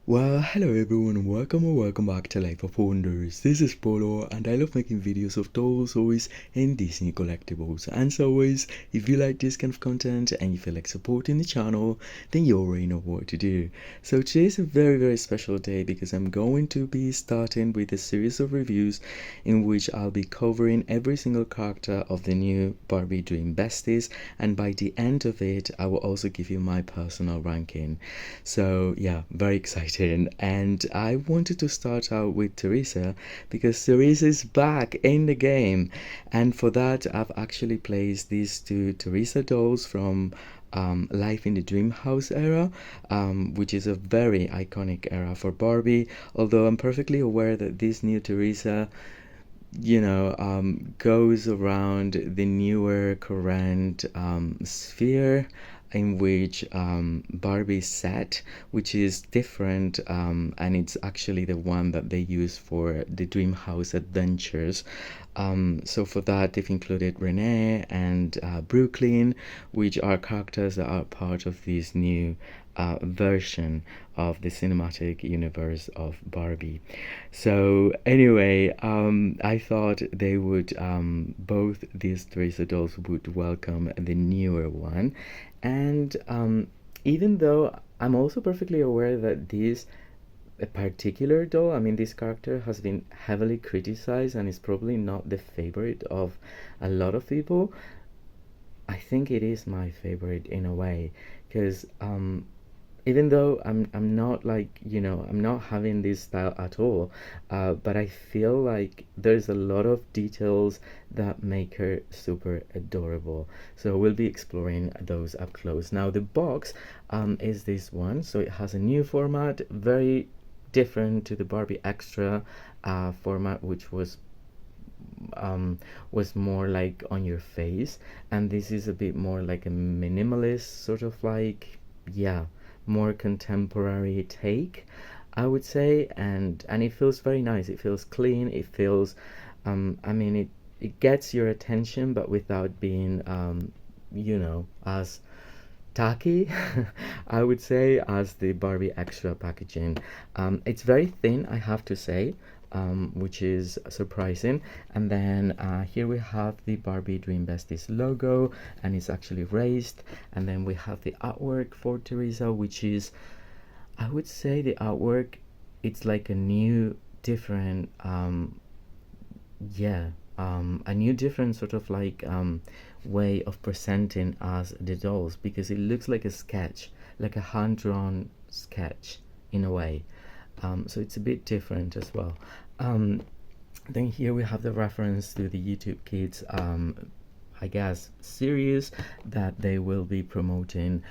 Well, hello everyone, welcome or welcome back to Life of Wonders. This is Polo and I love making videos of dolls, toys and Disney collectibles. And as always, if you like this kind of content and you feel like supporting the channel, then you already know what to do. So today's a very special day because I'm going to be starting with a series of reviews in which I'll be covering every single character of the new Barbie Dream Besties, and by the end of it I will also give you my personal ranking. So yeah, very exciting. And I wanted to start out with Teresa because Teresa is back in the game, and for that I've actually placed these two Teresa dolls from Life in the Dream House era, which is a very iconic era for Barbie, although I'm perfectly aware that this new Teresa goes around the newer current sphere in which Barbie set, which is different, and it's actually the one that they use for the Dream House Adventures. So for that, they've included Renee and Brooklyn, which are characters that are part of this new version of the cinematic universe of Barbie. So anyway, I thought they would both these three adults would welcome the newer one, and even though I'm also perfectly aware that this a particular doll, I mean, this character has been heavily criticized and is probably not the favorite of a lot of people. I think it is my favorite in a way because even though I'm not like, I'm not having this style at all, but I feel like there's a lot of details that make her super adorable. So we'll be exploring those up close. Now the box is this one, so it has a new format, very different to the Barbie Extra format, which was more like on your face, and this is a bit more like a minimalist sort of like, yeah, more contemporary take, I would say, and it feels very nice. It feels clean. It feels, I mean, it gets your attention, but without being, as tacky, I would say, as the Barbie Extra packaging. It's very thin, I have to say, which is surprising. And then here we have the Barbie Dream Besties logo, and it's actually raised. And then we have the artwork for Teresa, which is, I would say, the artwork, it's like a new, different, yeah, a new different sort of like way of presenting as the dolls, because it looks like a sketch, like a hand-drawn sketch in a way. So it's a bit different as well. Then here we have the reference to the YouTube Kids, I guess, series that they will be promoting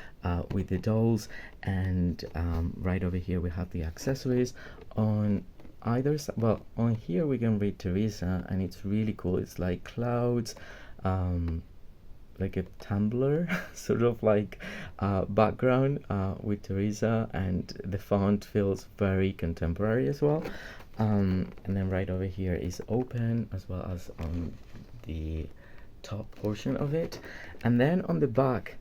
with the dolls. And right over here we have the accessories on either side. Well, on here we can read Teresa, and it's really cool. It's like clouds, like a Tumblr sort of like background with Teresa, and the font feels very contemporary as well. And then right over here is open, as well as on the top portion of it. And then on the back,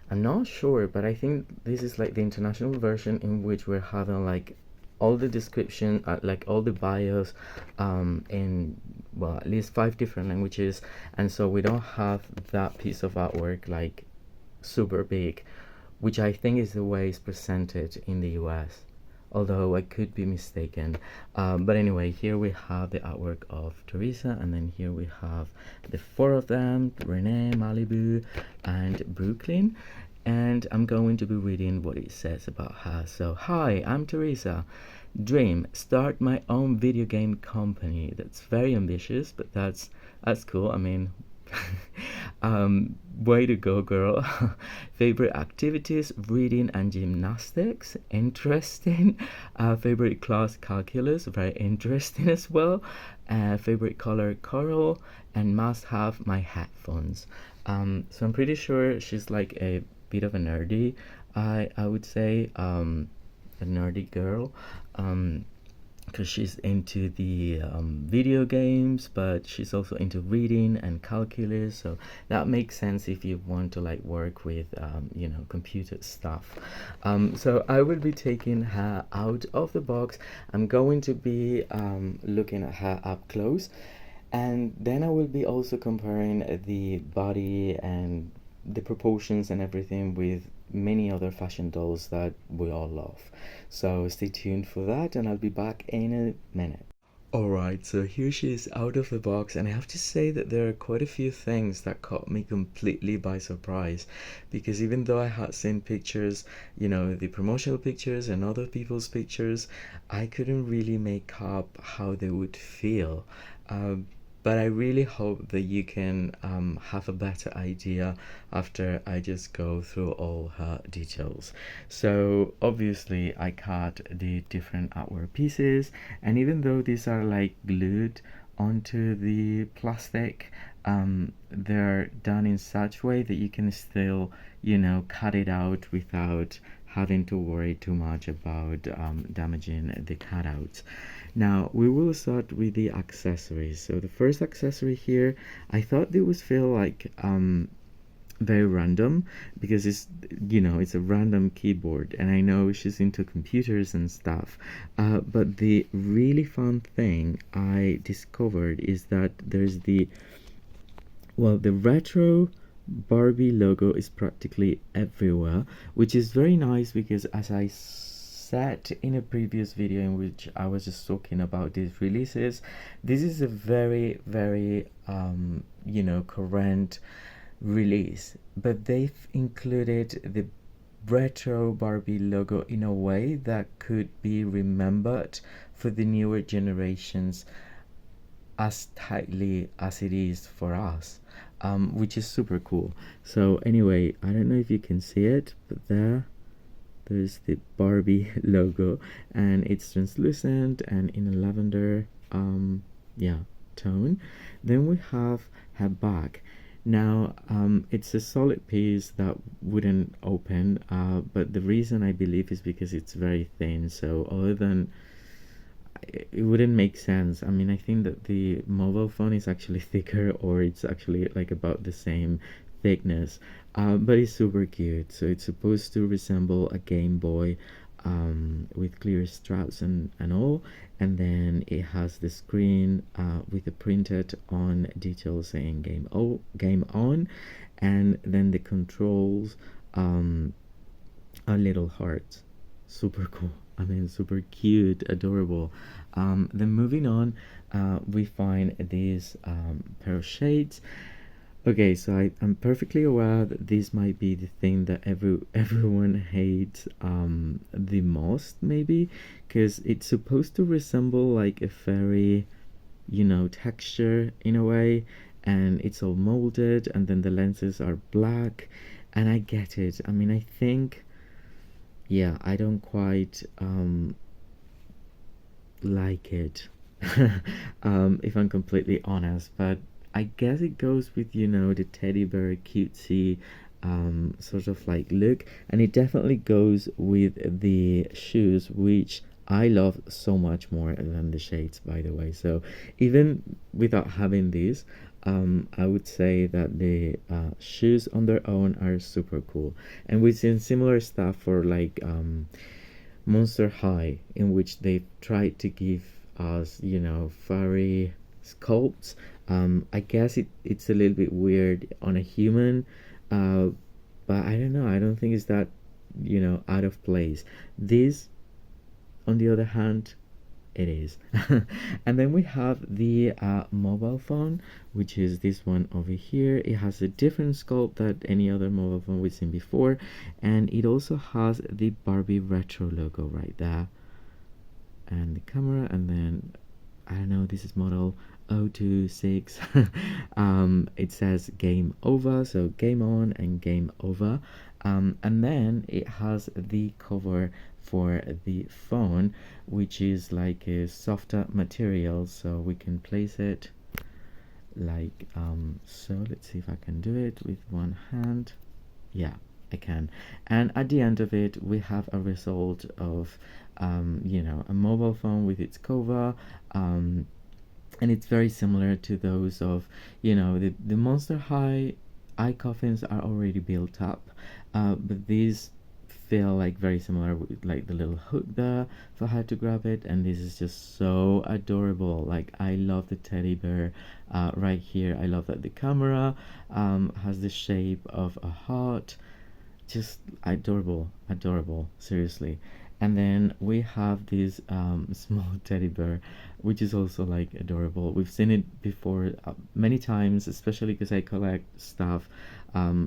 I'm not sure, but I think this is like the international version, in which we're having like all the description, like all the bios, in, well, at least 5 different languages. And so we don't have that piece of artwork like super big, which I think is the way it's presented in the US, although I could be mistaken. But anyway, here we have the artwork of Teresa, and then here we have the 4 of them: Renee, Malibu, and Brooklyn. And I'm going to be reading what it says about her. So, hi, I'm Teresa. Dream, start my own video game company. That's very ambitious, but that's cool. I mean, way to go, girl. Favorite activities: reading and gymnastics. Interesting. Favorite class: calculus. Very interesting as well. Favorite color: coral. And must have my headphones. So I'm pretty sure she's like a bit of a nerdy, I would say, a nerdy girl. because she's into the video games, but she's also into reading and calculus, so that makes sense if you want to like work with computer stuff. So I will be taking her out of the box. I'm going to be looking at her up close, and then I will be also comparing the body and the proportions and everything with many other fashion dolls that we all love. So stay tuned for that, and I'll be back in a minute. Alright, so here she is out of the box, and I have to say that there are quite a few things that caught me completely by surprise, because even though I had seen pictures, the promotional pictures and other people's pictures, I couldn't really make up how they would feel. But I really hope that you can have a better idea after I just go through all her details. So obviously I cut the different artwork pieces, and even though these are like glued onto the plastic, they're done in such way that you can still, cut it out without having to worry too much about damaging the cutouts. Now we will start with the accessories. So the first accessory here, I thought it would feel like very random, because it's a random keyboard, and I know she's into computers and stuff, but the really fun thing I discovered is that there's the retro Barbie logo is practically everywhere, which is very nice, because as I said in a previous video in which I was just talking about these releases, this is a very, very current release, but they've included the retro Barbie logo in a way that could be remembered for the newer generations as tightly as it is for us, which is super cool. So anyway, I don't know if you can see it, but there's the Barbie logo, and it's translucent and in a lavender tone. Then we have her back. Now it's a solid piece that wouldn't open, but the reason I believe is because it's very thin, so other than it wouldn't make sense. I mean, I think that the mobile phone is actually thicker, or it's actually like about the same thickness, but it's super cute. So it's supposed to resemble a Game Boy, with clear straps and all, and then it has the screen with the printed on details saying game on, and then the controls are little hearts. Super cool. I mean, super cute, adorable. Then moving on, we find this pair of shades. Okay, so I'm perfectly aware that this might be the thing that everyone hates the most, maybe, because it's supposed to resemble like a fairy, texture in a way, and it's all molded, and then the lenses are black, and I get it. I mean, I think, yeah, I don't quite like it, if I'm completely honest, but I guess it goes with, the teddy bear cutesy sort of like look, and it definitely goes with the shoes, which I love so much more than the shades, by the way. So even without having these, I would say that the shoes on their own are super cool. And we've seen similar stuff for like Monster High, in which they tried to give us, furry sculpts. I guess it's a little bit weird on a human, but I don't know. I don't think it's that, out of place. This, on the other hand, it is. And then we have the mobile phone, which is this one over here. It has a different sculpt that any other mobile phone we've seen before, and it also has the Barbie retro logo right there, and the camera, and then I don't know, this is model 026. It says game over, so game on and game over. And then it has the cover for the phone, which is like a softer material, so we can place it like so. Let's see if I can do it with one hand. Yeah, I can. And at the end of it, we have a result of you know, a mobile phone with its cover. And it's very similar to those of, you know, the Monster High eye coffins are already built up, but these feel like very similar with like the little hook there for how to grab it, and this is just so adorable. Like, I love the teddy bear right here. I love that the camera has the shape of a heart. Just adorable, adorable, seriously. And then we have this small teddy bear, which is also like adorable. We've seen it before many times, especially because I collect stuff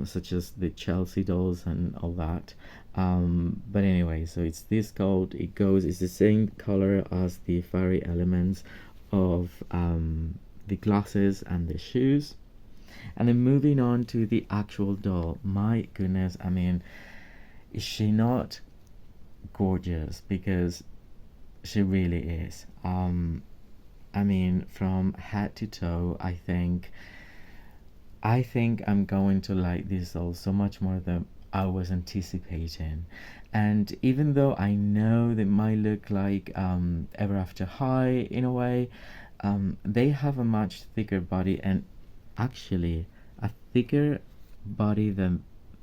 such as the Chelsea dolls and all that. But anyway, so it's this gold. It's the same color as the fairy elements of the glasses and the shoes. And then moving on to the actual doll. My goodness, I mean, is she not gorgeous? Because she really is. I mean, from head to toe, I think I'm going to like this doll so much more than I was anticipating. And even though I know they might look like Ever After High in a way, they have a much thicker body, and actually a thicker body than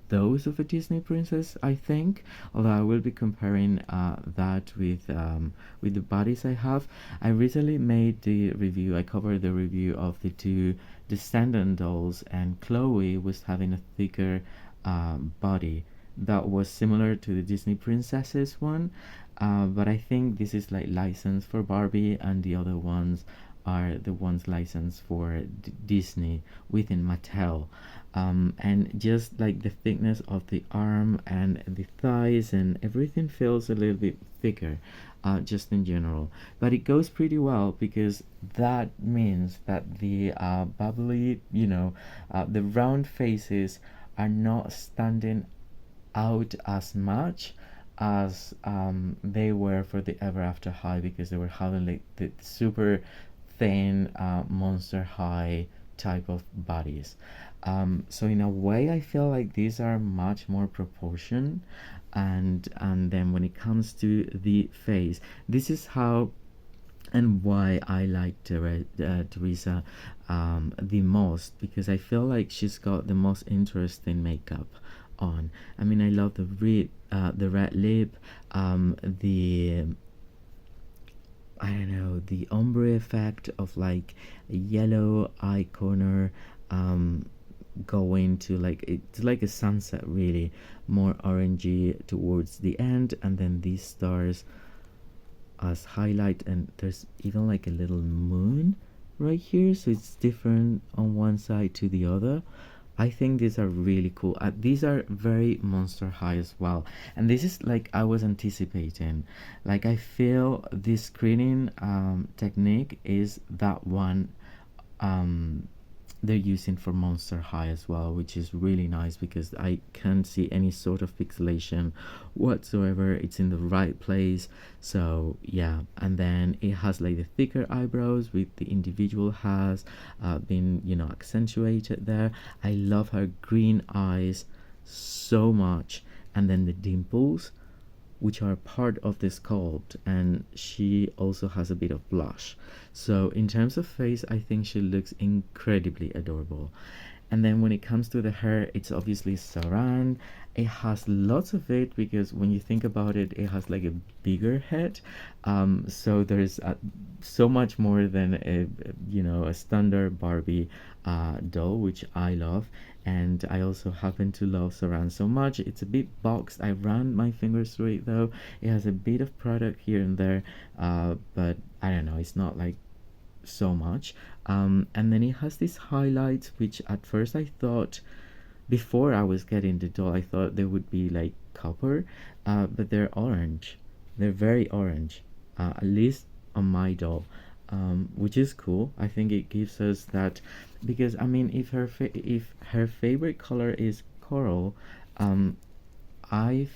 those of a Disney princess, I think. Although I will be comparing that with the bodies I have. I recently made the review. I covered the review of the two descendant dolls, and Chloe was having a thicker body that was similar to the Disney princesses one. But I think this is like licensed for Barbie, and the other ones are the ones licensed for Disney within Mattel. And just like the thickness of the arm and the thighs and everything feels a little bit thicker, just in general. But it goes pretty well because that means that the bubbly, you know, the round faces are not standing out as much as they were for the Ever After High, because they were having like the super thin Monster High type of bodies. So in a way, I feel like these are much more proportioned. And then when it comes to the face, this is how and why I like Teresa the most, because I feel like she's got the most interesting makeup on. I mean, I love the red lip, the I don't know, the ombre effect of like a yellow eye corner, going to like, it's like a sunset really, more orangey towards the end, and then these stars as highlight, and there's even like a little moon right here, so it's different on one side to the other. I think these are really cool. These are very Monster High as well, and this is like I was anticipating. Like, I feel this screening technique is that one they're using for Monster High as well, which is really nice because I can't see any sort of pixelation whatsoever. It's in the right place. So yeah, and then it has like the thicker eyebrows with the individual has been, you know, accentuated there. I love her green eyes so much, and then the dimples, which are part of the sculpt, and she also has a bit of blush. So in terms of face, I think she looks incredibly adorable. And then when it comes to the hair, it's obviously saran. It has lots of it because when you think about it, it has like a bigger head. So there's so much more than a, you know, a standard Barbie doll, which I love. And I also happen to love saran so much. It's a bit boxed. I ran my fingers through it though. It has a bit of product here and there, but I don't know, it's not like so much. And then it has these highlights, which at first I thought, before I was getting the doll, I thought they would be like copper, but they're orange. They're very orange, at least on my doll, which is cool. I think it gives us that, because I mean, if her favorite color is coral, I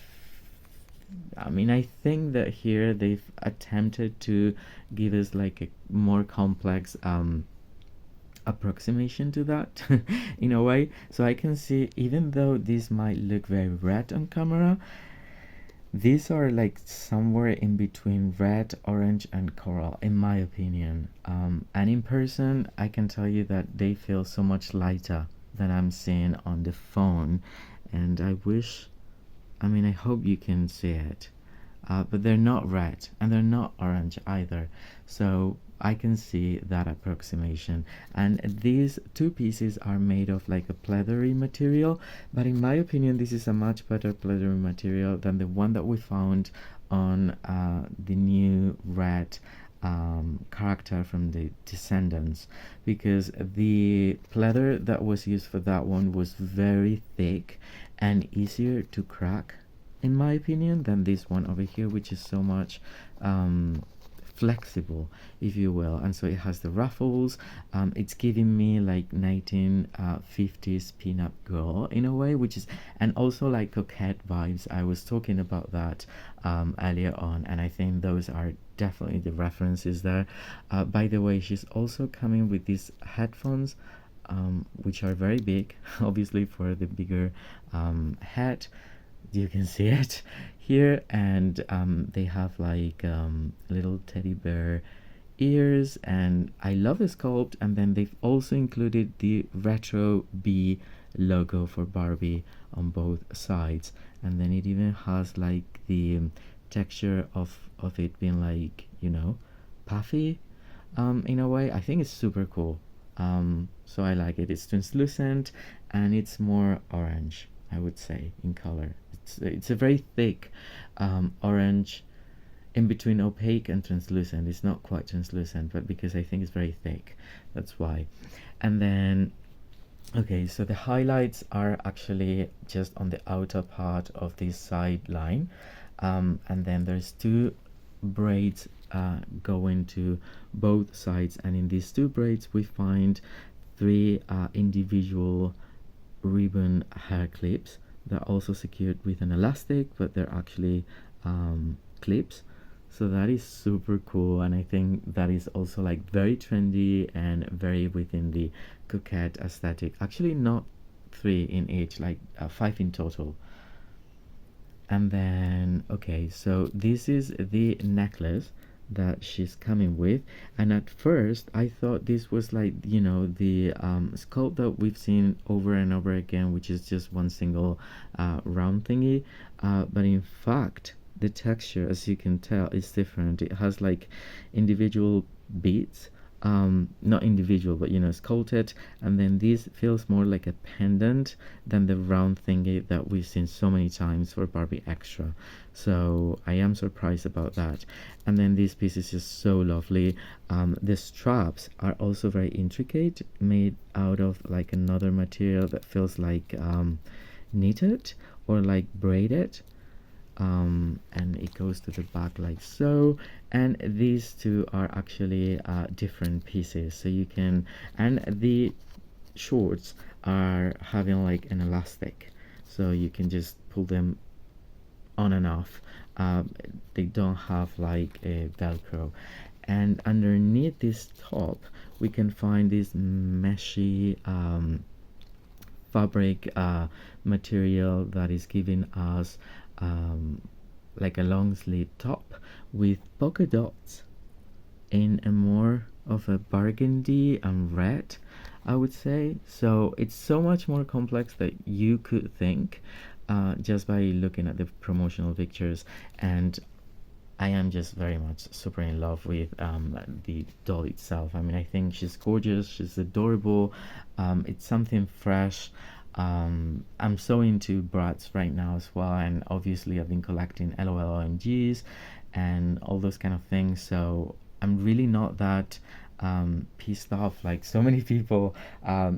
I mean, I think that here they've attempted to give us like a more complex approximation to that in a way. So I can see, even though this might look very red on camera, These are like somewhere in between red, orange, and coral, in my opinion. And in person, I can tell you that they feel so much lighter than I'm seeing on the phone. And I hope you can see it. But they're not red and they're not orange either. So I can see that approximation. And these two pieces are made of like a pleathery material, but in my opinion, this is a much better pleathery material than the one that we found on the new red character from the Descendants, because the pleather that was used for that one was very thick and easier to crack, in my opinion, than this one over here, which is so much flexible, if you will. And so it has the ruffles. It's giving me like 1950s pinup girl in a way, which is, and also like coquette vibes. I was talking about that earlier on, and I think those are definitely the references there. By the way, she's also coming with these headphones, which are very big, obviously for the bigger head. You can see it here, and they have like little teddy bear ears, and I love the sculpt. And then they've also included the retro B logo for Barbie on both sides, and then it even has like the texture of it being like, puffy in a way. I think it's super cool. So I like it. It's translucent and it's more orange, I would say, in color. It's a very thick orange, in between opaque and translucent. It's not quite translucent, but because I think it's very thick, that's why. And then, okay, so the highlights are actually just on the outer part of this side line, and then there's two braids going to both sides, and in these two braids we find three individual ribbon hair clips. They're also secured with an elastic, but they're actually clips. So that is super cool, and I think that is also like very trendy and very within the coquette aesthetic. Actually, not three in each, like five in total. And then, okay, so this is the necklace that she's coming with, and at first I thought this was like, the sculpt that we've seen over and over again, which is just one single round thingy, but in fact the texture, as you can tell, is different. It has like individual beads, not individual, but sculpted, and then this feels more like a pendant than the round thingy that we've seen so many times for Barbie Extra. So I am surprised about that. And then this piece is just so lovely. The straps are also very intricate, made out of like another material that feels like knitted or like braided. And it goes to the back like so, and these two are actually different pieces, so you can, and the shorts are having like an elastic, so you can just pull them on and off. They don't have like a velcro, and underneath this top we can find this meshy fabric material that is giving us like a long sleeve top with polka dots in a more of a burgundy and red, I would say. So it's so much more complex than you could think just by looking at the promotional pictures. And I am just very much super in love with the doll itself. I think she's gorgeous, she's adorable. It's something fresh. I'm so into Bratz right now as well, and obviously I've been collecting LOL OMGs and all those kind of things, so I'm really not that pissed off like so many people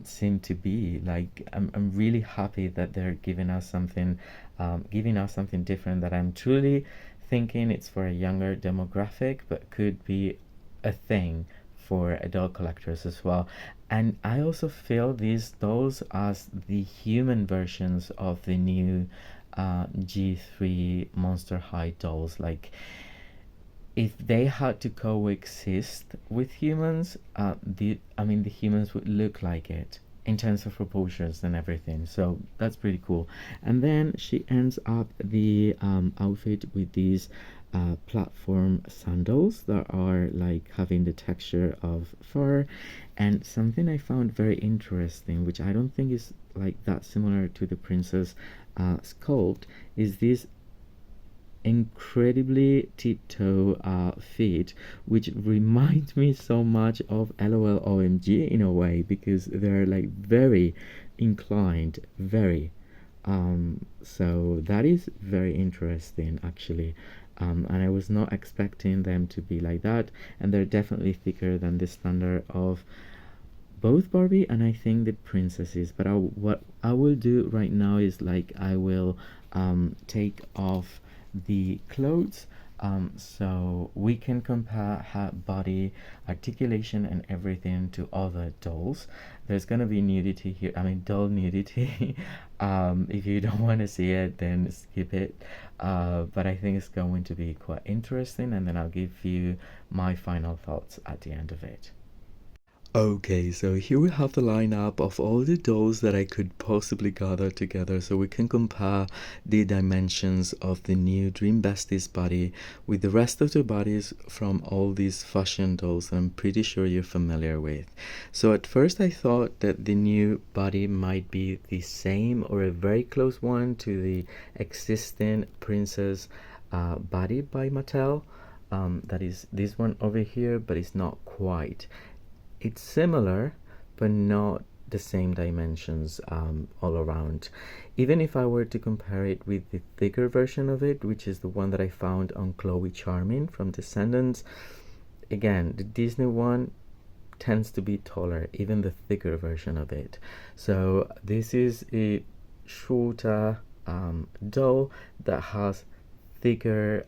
seem to be. Like I'm really happy that they're giving us something different, that I'm truly thinking it's for a younger demographic, but could be a thing for adult collectors as well. And I also feel these dolls as the human versions of the new G3 Monster High dolls. Like, if they had to coexist with humans, the humans would look like it in terms of proportions and everything. So that's pretty cool. And then she ends up the outfit with these platform sandals that are like having the texture of fur. And something I found very interesting, which I don't think is like that similar to the princess sculpt, is this incredibly tiptoe feet, which reminds me so much of LOL OMG in a way, because they're like very inclined, very so that is very interesting actually. And I was not expecting them to be like that, and they're definitely thicker than the standard of both Barbie and I think the princesses. But what I will do right now is like I will take off the clothes so we can compare her body articulation and everything to other dolls. There's gonna be nudity here, I mean doll nudity. If you don't want to see it, then skip it, but I think it's going to be quite interesting, and then I'll give you my final thoughts at the end of it. Okay, so here we have the lineup of all the dolls that I could possibly gather together so we can compare the dimensions of the new Dream Besties body with the rest of the bodies from all these fashion dolls that I'm pretty sure you're familiar with. So at first I thought that the new body might be the same or a very close one to the existing princess body by Mattel. That is this one over here, but it's not quite. It's similar, but not the same dimensions all around. Even if I were to compare it with the thicker version of it, which is the one that I found on Chloe Charming from Descendants, again, the Disney one tends to be taller, even the thicker version of it. So this is a shorter doll that has thicker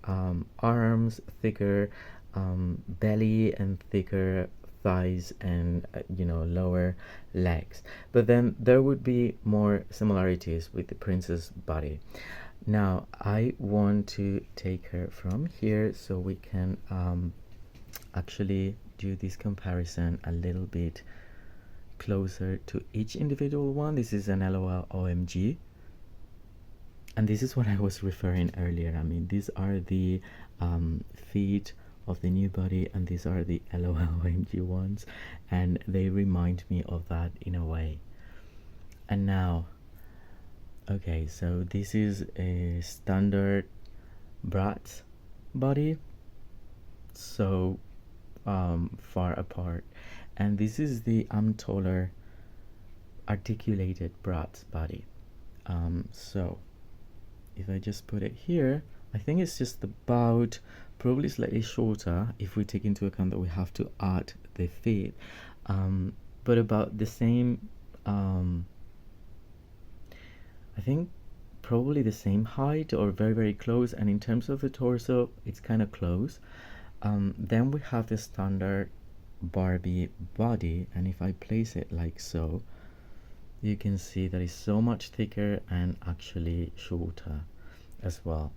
arms, thicker belly, and thicker thighs, and lower legs. But then there would be more similarities with the princess body. Now I want to take her from here so we can actually do this comparison a little bit closer to each individual one. This is an LOL OMG, and this is what I was referring earlier. I mean, these are the feet of the new body, and these are the LOL OMG ones, and they remind me of that in a way. And now, okay, so this is a standard Bratz body, so far apart, and this is the I'm taller articulated Bratz body. So if I just put it here, I think it's just about probably slightly shorter if we take into account that we have to add the feet, but about the same, I think probably the same height or very very close. And in terms of the torso, it's kind of close. Then we have the standard Barbie body, and if I place it like so, you can see that it's so much thicker and actually shorter as well.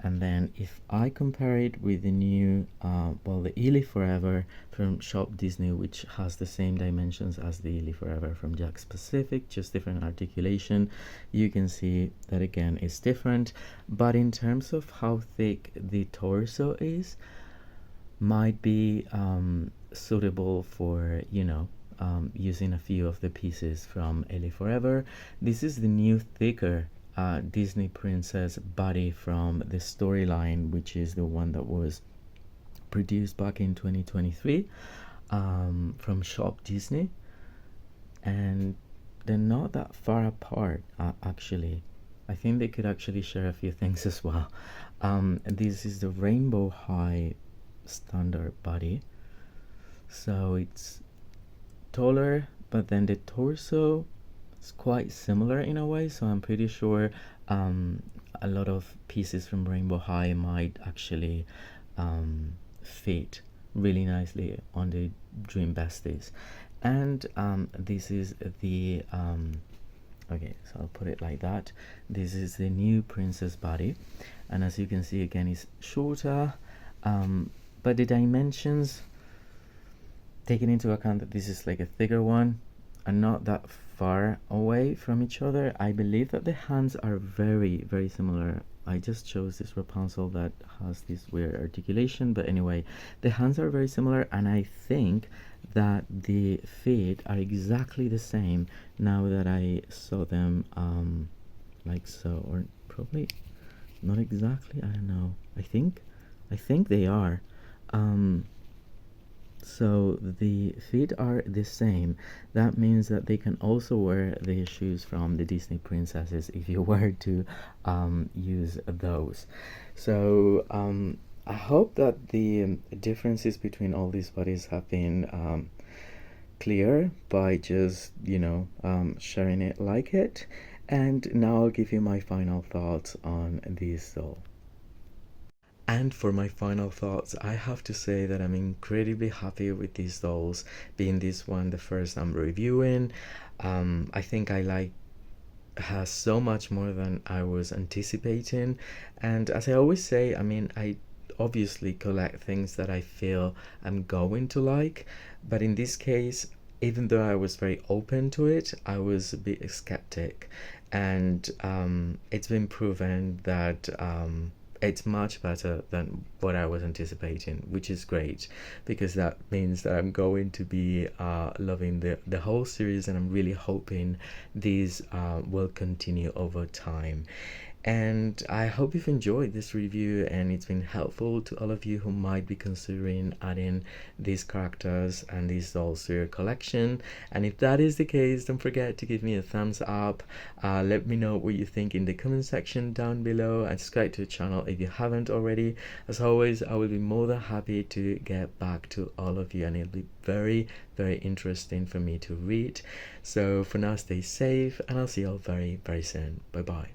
And then if I compare it with the new the Ely Forever from Shop Disney, which has the same dimensions as the Ely Forever from Jakks Pacific, just different articulation, you can see that again it's different. But in terms of how thick the torso is, might be suitable for using a few of the pieces from Ely Forever. This is the new thicker Disney princess body from the storyline, which is the one that was produced back in 2023 from Shop Disney, and they're not that far apart actually. I think they could actually share a few things as well. This is the Rainbow High standard body, so it's taller, but then the torso is quite similar in a way, so I'm pretty sure a lot of pieces from Rainbow High might actually fit really nicely on the Dream Besties. And this is the okay, so I'll put it like that. This is the new princess body, and as you can see again, it's shorter, but the dimensions, taking into account that this is like a thicker one, are not that far away from each other. I believe that the hands are very, very similar. I just chose this Rapunzel that has this weird articulation, but anyway, the hands are very similar, and I think that the feet are exactly the same now that I saw them like so, or probably not exactly, I don't know. I think they are. Um, so the feet are the same. That means that they can also wear the shoes from the Disney princesses if you were to use those. So I hope that the differences between all these bodies have been clear by just, sharing it like it. And now I'll give you my final thoughts on this doll. And for my final thoughts, I have to say that I'm incredibly happy with these dolls, being this one the first I'm reviewing. I think I like her so much more than I was anticipating. And as I always say, I obviously collect things that I feel I'm going to like, but in this case, even though I was very open to it, I was a bit skeptic. And it's been proven that it's much better than what I was anticipating, which is great because that means that I'm going to be loving the whole series, and I'm really hoping these will continue over time. And I hope you've enjoyed this review and it's been helpful to all of you who might be considering adding these characters and these dolls to your collection. And if that is the case, don't forget to give me a thumbs up. Let me know what you think in the comment section down below, and subscribe to the channel if you haven't already. As always, I will be more than happy to get back to all of you, and it'll be very, very interesting for me to read. So for now, stay safe, and I'll see you all very, very soon. Bye bye.